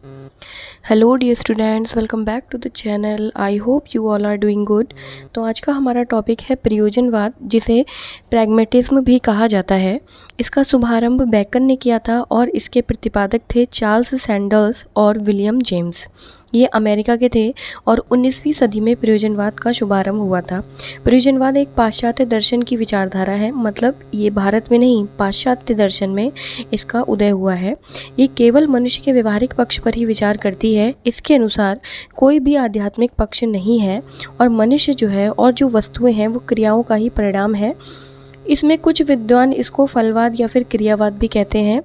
Hello dear students, welcome back to the channel. I hope you all are doing good. तो आज का हमारा topic है प्रयोजनवाद, जिसे प्रैग्मेटिज्म भी कहा जाता है। इसका शुभारंभ बेकन ने किया था और इसके प्रतिपादक थे चार्ल्स सैंडर्स और विलियम जेम्स। ये अमेरिका के थे और 19वीं सदी में प्रयोजनवाद का शुभारंभ हुआ था। प्रयोजनवाद एक पाश्चात्य दर्शन की विचारधारा है, मतलब ये भारत में नहीं, पाश्चात्य दर्शन में इसका उदय हुआ है। ये केवल मनुष्य के व्यवहारिक पक्ष पर ही विचार करती है। इसके अनुसार कोई भी आध्यात्मिक पक्ष नहीं है और मनुष्य जो है और जो वस्तुएं हैं वो क्रियाओं का ही परिणाम है। इसमें कुछ विद्वान इसको फलवाद या फिर क्रियावाद भी कहते हैं।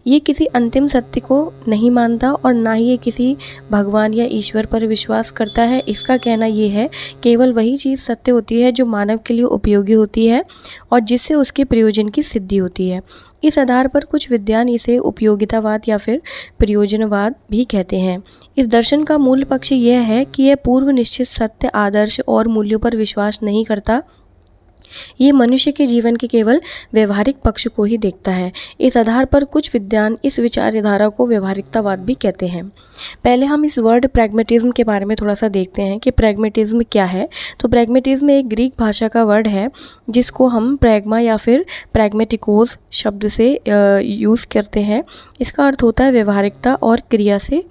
ये किसी अंतिम सत्य को नहीं मानता और ना ही ये किसी भगवान या ईश्वर पर विश्वास करता है। इसका कहना ये है केवल वही चीज़ सत्य होती है जो मानव के लिए उपयोगी होती है और जिससे उसके प्रयोजन की सिद्धि होती है। इस आधार पर कुछ विद्वान इसे उपयोगितावाद या फिर प्रयोजनवाद भी कहते हैं। इस दर्शन का मूल पक्ष यह है कि यह पूर्व निश्चित सत्य, आदर्श और मूल्यों पर विश्वास नहीं करता। ये मनुष्य के जीवन के केवल व्यवहारिक पक्ष को ही देखता है। इस आधार पर कुछ विद्वान इस विचारधारा को व्यवहारिकतावाद भी कहते हैं। पहले हम इस वर्ड प्रैग्मेटिज्म के बारे में थोड़ा सा देखते हैं कि प्रैग्मेटिज्म क्या है। तो प्रैग्मेटिज्म एक ग्रीक भाषा का वर्ड है जिसको हम प्रैग्मा या फिर प्रैग्मेटिकोस शब्द से यूज़ करते हैं। इसका अर्थ होता है व्यवहारिकता और क्रिया से।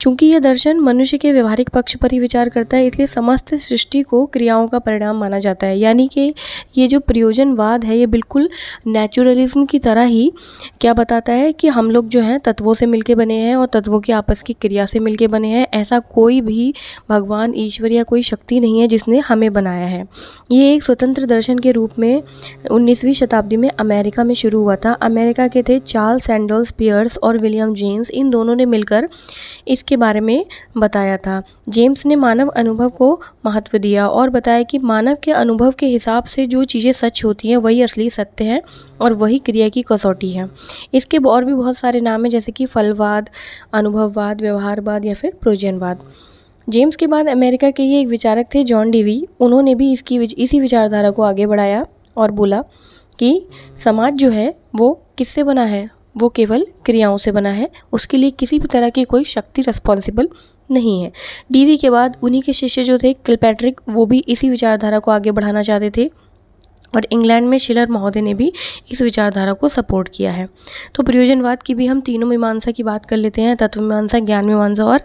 चूँकि यह दर्शन मनुष्य के व्यवहारिक पक्ष पर ही विचार करता है, इसलिए समस्त सृष्टि को क्रियाओं का परिणाम माना जाता है। यानी कि ये जो प्रयोजनवाद है ये बिल्कुल नेचुरलिज्म की तरह ही क्या बताता है कि हम लोग जो हैं तत्वों से मिलके बने हैं और तत्वों की आपस की क्रिया से मिलके बने हैं। ऐसा कोई भी भगवान, ईश्वर या कोई शक्ति नहीं है जिसने हमें बनाया है। ये एक स्वतंत्र दर्शन के रूप में 19वीं शताब्दी में अमेरिका में शुरू हुआ था। अमेरिका के थे चार्ल्स सैंडर्स पियर्स और विलियम जेम्स। इन दोनों ने मिलकर इसके बारे में बताया था। जेम्स ने मानव अनुभव को महत्व दिया और बताया कि मानव के अनुभव के हिसाब से जो चीज़ें सच होती हैं वही असली सत्य है और वही क्रिया की कसौटी है। इसके और भी बहुत सारे नाम हैं, जैसे कि फलवाद, अनुभववाद, व्यवहारवाद या फिर प्रयोजनवाद। जेम्स के बाद अमेरिका के ही एक विचारक थे जॉन डेवी। उन्होंने भी इसी विचारधारा को आगे बढ़ाया और बोला कि समाज जो है वो किससे बना है, वो केवल क्रियाओं से बना है, उसके लिए किसी भी तरह की कोई शक्ति रिस्पॉन्सिबल नहीं है। डीवी के बाद उन्हीं के शिष्य जो थे किलपैट्रिक, वो भी इसी विचारधारा को आगे बढ़ाना चाहते थे और इंग्लैंड में शिलर महोदय ने भी इस विचारधारा को सपोर्ट किया है। तो प्रयोजनवाद की भी हम तीनों मीमांसा की बात कर लेते हैं, तत्व मीमांसा, ज्ञान मीमांसा और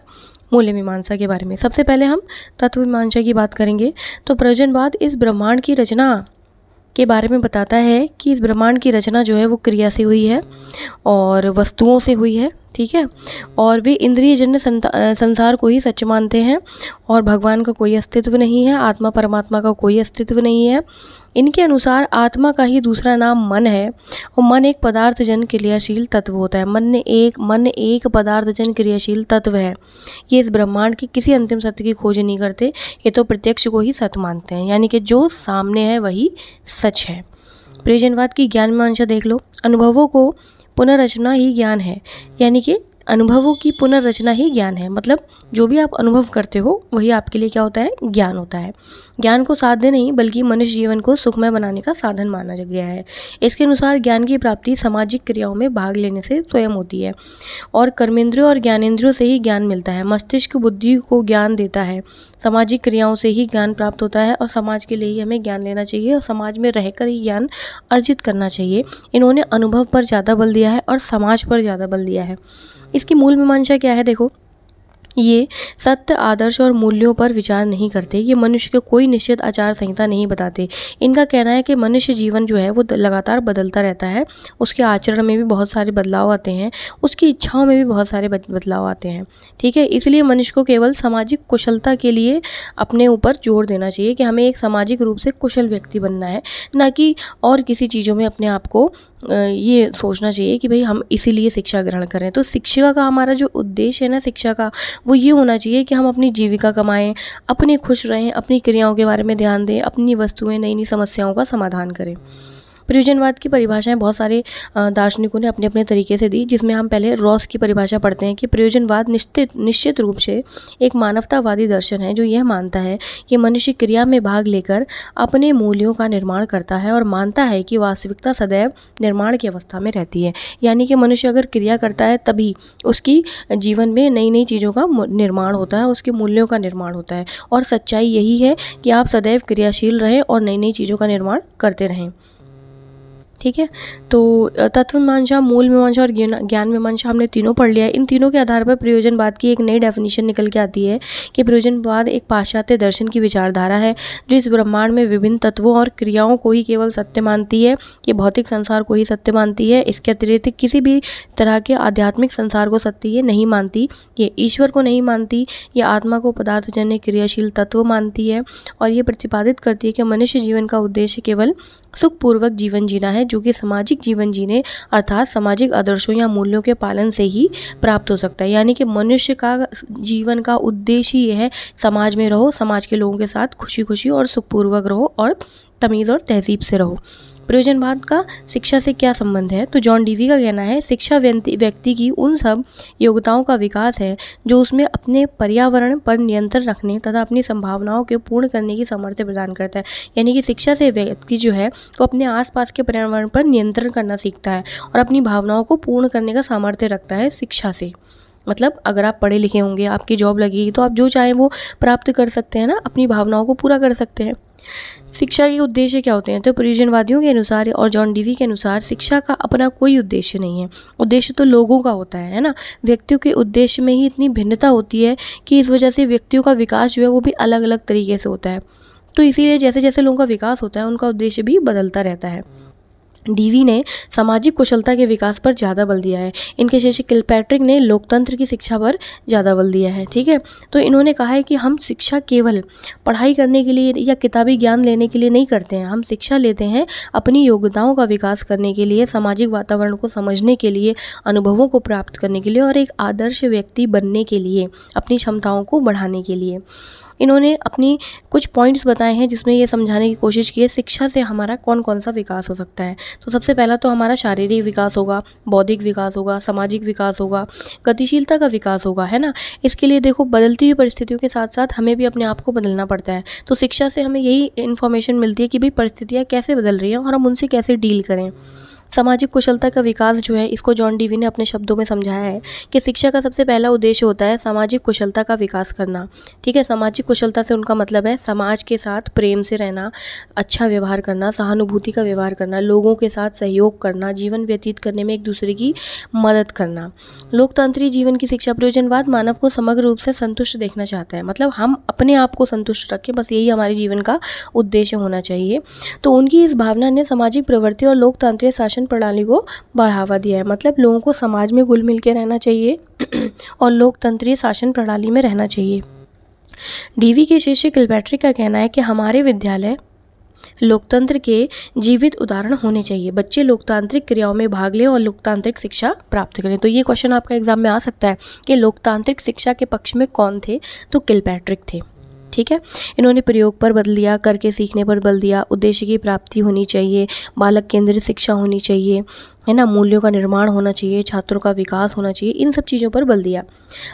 मूल्य मीमांसा के बारे में। सबसे पहले हम तत्व मीमांसा की बात करेंगे। तो प्रयोजनवाद इस ब्रह्मांड की रचना के बारे में बताता है कि इस ब्रह्मांड की रचना जो है वो क्रिया से हुई है और वस्तुओं से हुई है, ठीक है। और वे इंद्रियजन्य संसार को ही सच मानते हैं और भगवान का कोई अस्तित्व नहीं है, आत्मा परमात्मा का कोई अस्तित्व नहीं है। इनके अनुसार आत्मा का ही दूसरा नाम मन है और मन एक पदार्थजन क्रियाशील तत्व होता है। मन एक पदार्थजन क्रियाशील तत्व है। ये इस ब्रह्मांड की किसी अंतिम सत्य की खोज नहीं करते, ये तो प्रत्यक्ष को ही सत्य मानते हैं, यानी कि जो सामने है वही सच है। प्रयोजनवाद की ज्ञान मीमांसा देख लो। अनुभवों को पुनर्रचना ही ज्ञान है, यानी कि अनुभवों की पुनर्रचना ही ज्ञान है। मतलब जो भी आप अनुभव करते हो वही आपके लिए क्या होता है, ज्ञान होता है। ज्ञान को साध्य नहीं बल्कि मनुष्य जीवन को सुखमय बनाने का साधन माना गया है। इसके अनुसार ज्ञान की प्राप्ति सामाजिक क्रियाओं में भाग लेने से स्वयं होती है और कर्मेंद्रियों और ज्ञानेंद्रियों से ही ज्ञान मिलता है। मस्तिष्क बुद्धि को ज्ञान देता है। सामाजिक क्रियाओं से ही ज्ञान प्राप्त होता है और समाज के लिए ही हमें ज्ञान लेना चाहिए और समाज में रहकर ही ज्ञान अर्जित करना चाहिए। इन्होंने अनुभव पर ज़्यादा बल दिया है और समाज पर ज़्यादा बल दिया है। इसकी मूल मीमांसा क्या है, देखो, ये सत्य, आदर्श और मूल्यों पर विचार नहीं करते। ये मनुष्य को कोई निश्चित आचार संहिता नहीं बताते। इनका कहना है कि मनुष्य जीवन जो है वो लगातार बदलता रहता है। उसके आचरण में भी बहुत सारे बदलाव आते हैं, उसकी इच्छाओं में भी बहुत सारे बदलाव आते हैं, ठीक है। इसलिए मनुष्य को केवल सामाजिक कुशलता के लिए अपने ऊपर जोर देना चाहिए कि हमें एक सामाजिक रूप से कुशल व्यक्ति बनना है, ना कि और किसी चीज़ों में अपने आप को ये सोचना चाहिए कि भाई हम इसीलिए शिक्षा ग्रहण करें। तो शिक्षा का हमारा जो उद्देश्य है ना, शिक्षा का, वो ये होना चाहिए कि हम अपनी जीविका कमाएं, अपने खुश रहें, अपनी क्रियाओं के बारे में ध्यान दें, अपनी वस्तुएं, नई नई समस्याओं का समाधान करें। प्रयोजनवाद की परिभाषाएं बहुत सारे दार्शनिकों ने अपने अपने तरीके से दी, जिसमें हम पहले रॉस की परिभाषा पढ़ते हैं कि प्रयोजनवाद निश्चित रूप से एक मानवतावादी दर्शन है जो यह मानता है कि मनुष्य क्रिया में भाग लेकर अपने मूल्यों का निर्माण करता है और मानता है कि वास्तविकता सदैव निर्माण की अवस्था में रहती है। यानी कि मनुष्य अगर क्रिया करता है तभी उसकी जीवन में नई नई चीज़ों का निर्माण होता है, उसके मूल्यों का निर्माण होता है। और सच्चाई यही है कि आप सदैव क्रियाशील रहें और नई नई चीज़ों का निर्माण करते रहें। ठीक है, तो तत्व मीमांसा, मूल मीमांसा और ज्ञान मीमांसा हमने तीनों पढ़ लिया है। इन तीनों के आधार पर प्रयोजनवाद की एक नई डेफिनेशन निकल के आती है कि प्रयोजनवाद एक पाश्चात्य दर्शन की विचारधारा है जो इस ब्रह्मांड में विभिन्न तत्वों और क्रियाओं को ही केवल सत्य मानती है। ये भौतिक संसार को ही सत्य मानती है, इसके अतिरिक्त किसी भी तरह के आध्यात्मिक संसार को सत्य ये नहीं मानती। ये ईश्वर को नहीं मानती, ये आत्मा को पदार्थजन्य क्रियाशील तत्व मानती है और ये प्रतिपादित करती है कि मनुष्य जीवन का उद्देश्य केवल सुखपूर्वक जीवन जीना है, जो कि सामाजिक जीवन जीने अर्थात सामाजिक आदर्शों या मूल्यों के पालन से ही प्राप्त हो सकता है। यानी कि मनुष्य का जीवन का उद्देश्य ये है समाज में रहो, समाज के लोगों के साथ खुशी खुशी और सुखपूर्वक रहो और तमीज़ और तहजीब से रहो। प्रयोजनवाद का शिक्षा से क्या संबंध है? तो जॉन डीवी का कहना है शिक्षा व्यक्ति की उन सब योग्यताओं का विकास है जो उसमें अपने पर्यावरण पर नियंत्रण रखने तथा अपनी संभावनाओं के पूर्ण करने की सामर्थ्य प्रदान करता है। यानी कि शिक्षा से व्यक्ति जो है वो अपने आसपास के पर्यावरण पर नियंत्रण करना सीखता है और अपनी भावनाओं को पूर्ण करने का सामर्थ्य रखता है शिक्षा से। मतलब अगर आप पढ़े लिखे होंगे, आपकी जॉब लगेगी तो आप जो चाहें वो प्राप्त कर सकते हैं ना, अपनी भावनाओं को पूरा कर सकते हैं। शिक्षा के उद्देश्य क्या होते हैं? तो प्रयोजनवादियों के अनुसार और जॉन डीवी के अनुसार शिक्षा का अपना कोई उद्देश्य नहीं है, उद्देश्य तो लोगों का होता है ना। व्यक्तियों के उद्देश्य में ही इतनी भिन्नता होती है कि इस वजह से व्यक्तियों का विकास जो है वो भी अलग अलग तरीके से होता है। तो इसीलिए जैसे जैसे लोगों का विकास होता है उनका उद्देश्य भी बदलता रहता है। डीवी ने सामाजिक कुशलता के विकास पर ज़्यादा बल दिया है, इनके शिष्य किलपैट्रिक ने लोकतंत्र की शिक्षा पर ज़्यादा बल दिया है। ठीक है, तो इन्होंने कहा है कि हम शिक्षा केवल पढ़ाई करने के लिए या किताबी ज्ञान लेने के लिए नहीं करते हैं, हम शिक्षा लेते हैं अपनी योग्यताओं का विकास करने के लिए, सामाजिक वातावरण को समझने के लिए, अनुभवों को प्राप्त करने के लिए और एक आदर्श व्यक्ति बनने के लिए, अपनी क्षमताओं को बढ़ाने के लिए। इन्होंने अपनी कुछ पॉइंट्स बताए हैं जिसमें ये समझाने की कोशिश की है शिक्षा से हमारा कौन कौन सा विकास हो सकता है। तो सबसे पहला तो हमारा शारीरिक विकास होगा, बौद्धिक विकास होगा, सामाजिक विकास होगा, गतिशीलता का विकास होगा, है ना। इसके लिए देखो बदलती हुई परिस्थितियों के साथ साथ हमें भी अपने आप को बदलना पड़ता है। तो शिक्षा से हमें यही इन्फॉर्मेशन मिलती है कि भाई परिस्थितियाँ कैसे बदल रही हैं और हम उनसे कैसे डील करें। सामाजिक कुशलता का विकास जो है इसको जॉन डीवी ने अपने शब्दों में समझाया है कि शिक्षा का सबसे पहला उद्देश्य होता है सामाजिक कुशलता का विकास करना। ठीक है, सामाजिक कुशलता से उनका मतलब है समाज के साथ प्रेम से रहना, अच्छा व्यवहार करना, सहानुभूति का व्यवहार करना, लोगों के साथ सहयोग करना, जीवन व्यतीत करने में एक दूसरे की मदद करना। लोकतांत्रिक जीवन की शिक्षा प्रयोजनवाद मानव को समग्र रूप से संतुष्ट देखना चाहता है, मतलब हम अपने आप को संतुष्ट रखें, बस यही हमारे जीवन का उद्देश्य होना चाहिए। तो उनकी इस भावना ने सामाजिक प्रवृत्ति और लोकतांत्रिक शासन प्रणाली को बढ़ावा दिया है, मतलब लोगों को समाज में घुल मिल के रहना चाहिए और लोकतंत्रीय शासन प्रणाली में रहना चाहिए। डीवी के शिष्य किलपैट्रिक का कहना है कि हमारे विद्यालय लोकतंत्र के जीवित उदाहरण होने चाहिए, बच्चे लोकतांत्रिक क्रियाओं में भाग लें और लोकतांत्रिक शिक्षा प्राप्त करें। तो ये क्वेश्चन आपका एग्जाम में आ सकता है कि लोकतांत्रिक शिक्षा के पक्ष में कौन थे? तो किलपैट्रिक थे। ठीक है, इन्होंने प्रयोग पर बल दिया, करके सीखने पर बल दिया, उद्देश्य की प्राप्ति होनी चाहिए, बालक केंद्रित शिक्षा होनी चाहिए, है ना, मूल्यों का निर्माण होना चाहिए, छात्रों का विकास होना चाहिए, इन सब चीज़ों पर बल दिया।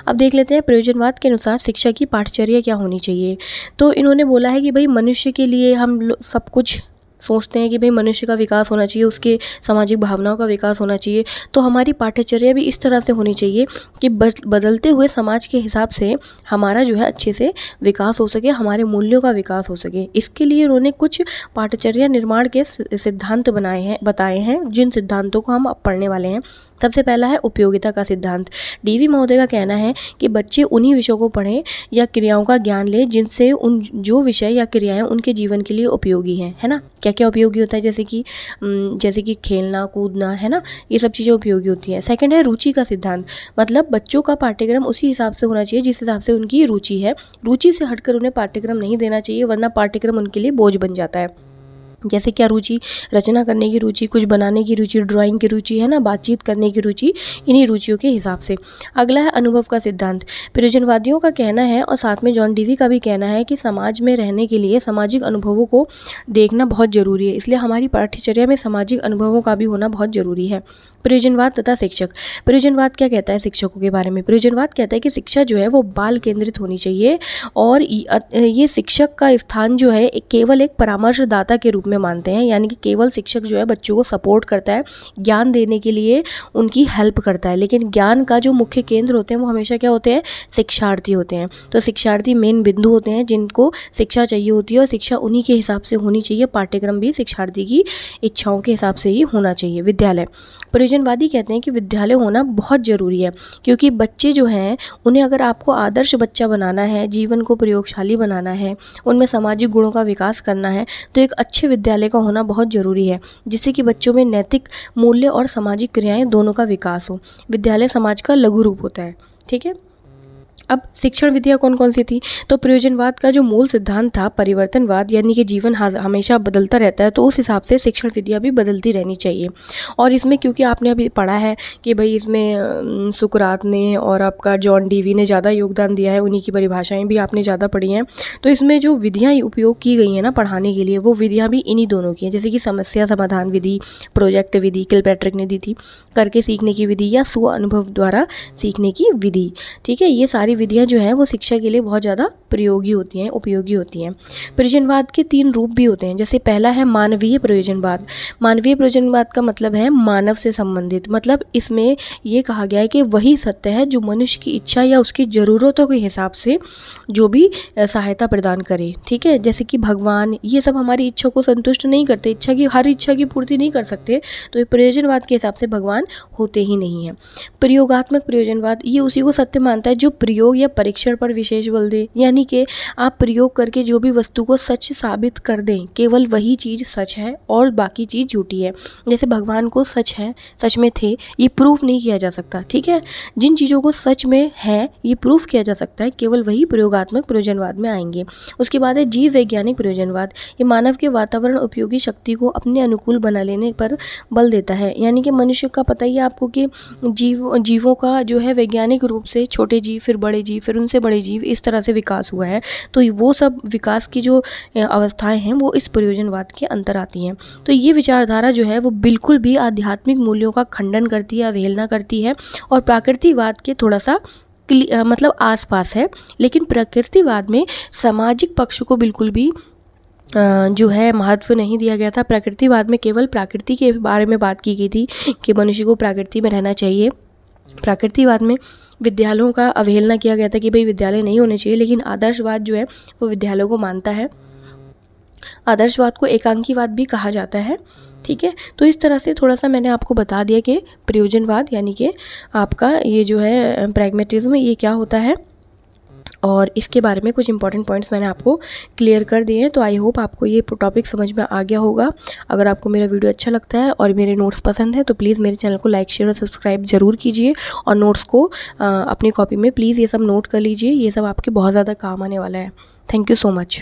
अब देख लेते हैं प्रयोजनवाद के अनुसार शिक्षा की पाठचर्या क्या होनी चाहिए। तो इन्होंने बोला है कि भाई मनुष्य के लिए हम सब कुछ सोचते हैं कि भाई मनुष्य का विकास होना चाहिए, उसके सामाजिक भावनाओं का विकास होना चाहिए, तो हमारी पाठ्यचर्या भी इस तरह से होनी चाहिए कि बदलते हुए समाज के हिसाब से हमारा जो है अच्छे से विकास हो सके, हमारे मूल्यों का विकास हो सके। इसके लिए उन्होंने कुछ पाठ्यचर्या निर्माण के सिद्धांत बताए हैं, जिन सिद्धांतों को हम अब पढ़ने वाले हैं। सबसे पहला है उपयोगिता का सिद्धांत। डीवी महोदय का कहना है कि बच्चे उन्हीं विषयों को पढ़ें या क्रियाओं का ज्ञान लें जिनसे उन जो विषय या क्रियाएं उनके जीवन के लिए उपयोगी हैं, है ना। क्या क्या उपयोगी होता है? जैसे कि खेलना कूदना, है ना, ये सब चीज़ें उपयोगी होती हैं। सेकंड है रुचि का सिद्धांत, मतलब बच्चों का पाठ्यक्रम उसी हिसाब से होना चाहिए जिस हिसाब से उनकी रुचि है, रुचि से हटकर उन्हें पाठ्यक्रम नहीं देना चाहिए, वरना पाठ्यक्रम उनके लिए बोझ बन जाता है। जैसे क्या रुचि, रचना करने की रुचि, कुछ बनाने की रुचि, ड्राइंग की रुचि, है ना, बातचीत करने की रुचि, इन्हीं रुचियों के हिसाब से। अगला है अनुभव का सिद्धांत। प्रयोजनवादियों का कहना है और साथ में जॉन डीवी का भी कहना है कि समाज में रहने के लिए सामाजिक अनुभवों को देखना बहुत ज़रूरी है, इसलिए हमारी पाठ्यचर्या में सामाजिक अनुभवों का भी होना बहुत ज़रूरी है। प्रयोजनवाद तथा शिक्षक। प्रयोजनवाद क्या कहता है शिक्षकों के बारे में? प्रयोजनवाद कहता है कि शिक्षा जो है वो बाल केंद्रित होनी चाहिए और ये शिक्षक का स्थान जो है केवल एक परामर्शदाता के रूप में मानते हैं, यानी कि केवल शिक्षक जो है बच्चों को सपोर्ट करता है, ज्ञान देने के लिए उनकी हेल्प करता है, लेकिन ज्ञान का जो मुख्य केंद्र होते हैं वो हमेशा क्या होते हैं? शिक्षार्थी होते हैं। तो शिक्षार्थी मेन बिंदु होते हैं जिनको शिक्षा चाहिए होती है और शिक्षा उन्हीं के हिसाब से होनी चाहिए। पाठ्यक्रम भी शिक्षार्थी की इच्छाओं के हिसाब से ही होना चाहिए। विद्यालय। प्रयोजनवादी कहते हैं कि विद्यालय होना बहुत ज़रूरी है, क्योंकि बच्चे जो हैं उन्हें अगर आपको आदर्श बच्चा बनाना है, जीवन को प्रयोगशाली बनाना है, उनमें सामाजिक गुणों का विकास करना है, तो एक अच्छे विद्यालय का होना बहुत ज़रूरी है, जिससे कि बच्चों में नैतिक मूल्य और सामाजिक क्रियाएं दोनों का विकास हो। विद्यालय समाज का लघु रूप होता है। ठीक है। अब शिक्षण विधियाँ कौन कौन सी थी? तो प्रयोजनवाद का जो मूल सिद्धांत था परिवर्तनवाद, यानी कि जीवन हमेशा बदलता रहता है, तो उस हिसाब से शिक्षण विधियाँ भी बदलती रहनी चाहिए। और इसमें क्योंकि आपने अभी पढ़ा है कि भाई इसमें सुकरात ने और आपका जॉन डीवी ने ज़्यादा योगदान दिया है, उन्हीं की परिभाषाएँ भी आपने ज़्यादा पढ़ी हैं, तो इसमें जो विधियाँ उपयोग की गई हैं ना पढ़ाने के लिए, वो विधियाँ भी इन्हीं दोनों की हैं। जैसे कि समस्या समाधान विधि, प्रोजेक्ट विधि किलपैट्रिक ने दी थी, करके सीखने की विधि या स्व अनुभव द्वारा सीखने की विधि। ठीक है, ये सारी विधियाँ जो हैं वो शिक्षा के लिए बहुत ज़्यादा प्रयोगी होती हैं, उपयोगी होती हैं। प्रयोजनवाद के 3 रूप भी होते हैं। जैसे पहला है मानवीय प्रयोजनवाद। मानवीय प्रयोजनवाद का मतलब है मानव से संबंधित, मतलब इसमें ये कहा गया है कि वही सत्य है जो मनुष्य की इच्छा या उसकी ज़रूरतों के हिसाब से जो भी सहायता प्रदान करे। ठीक है, जैसे कि भगवान, ये सब हमारी इच्छा को संतुष्ट नहीं करते, हर इच्छा की पूर्ति नहीं कर सकते, तो ये प्रयोजनवाद के हिसाब से भगवान होते ही नहीं हैं। प्रयोगात्मक प्रयोजनवाद, ये उसी को सत्य मानता है जो प्रयोग या परीक्षण पर विशेष बल दे, यानी कि आप प्रयोग करके जो भी वस्तु को सच साबित कर दें, केवल वही चीज़ सच है और बाकी चीज़ झूठी है। जैसे भगवान को सच है, सच में थे, ये प्रूफ नहीं किया जा सकता। ठीक है, जिन चीज़ों को सच में है ये प्रूफ किया जा सकता है, केवल वही प्रयोगात्मक प्रयोजनवाद में आएंगे। उसके बाद है जीव वैज्ञानिक प्रयोजनवाद। ये मानव के वातावरण उपयोगी शक्ति को अपने अनुकूल बना लेने पर बल देता है, यानी कि मनुष्य का पता ही है आपको कि जीवों का जो है वैज्ञानिक रूप से छोटे जीव, फिर बड़े जीव, फिर उनसे बड़े जीव, इस तरह से विकास हुआ है। तो वो सब विकास की जो अवस्थाएं हैं वो इस प्रयोजनवाद के अंतर आती हैं। तो ये विचारधारा जो है वो बिल्कुल भी आध्यात्मिक मूल्यों का खंडन करती है, अवहेलना करती है और प्राकृतिकवाद के थोड़ा सा मतलब आसपास है, लेकिन प्रकृतिवाद में सामाजिक पक्ष को बिल्कुल भी जो है महत्व नहीं दिया गया था। प्रकृतिवाद में केवल प्रकृति के बारे में बात की गई थी कि मनुष्य को प्रकृति में रहना चाहिए। प्रकृतिवाद में विद्यालयों का अवहेलना किया गया था कि भाई विद्यालय नहीं होने चाहिए, लेकिन आदर्शवाद जो है वो विद्यालयों को मानता है। आदर्शवाद को एकांकीवाद भी कहा जाता है। ठीक है, तो इस तरह से थोड़ा सा मैंने आपको बता दिया कि प्रयोजनवाद यानी कि आपका ये जो है प्रैग्मेटिज्म, ये क्या होता है और इसके बारे में कुछ इंपॉर्टेंट पॉइंट्स मैंने आपको क्लियर कर दिए हैं। तो आई होप आपको ये टॉपिक समझ में आ गया होगा। अगर आपको मेरा वीडियो अच्छा लगता है और मेरे नोट्स पसंद है तो प्लीज़ मेरे चैनल को लाइक, शेयर और सब्सक्राइब ज़रूर कीजिए और नोट्स को अपनी कॉपी में प्लीज़ ये सब नोट कर लीजिए। ये सब आपके बहुत ज़्यादा काम आने वाला है। Thank you so much.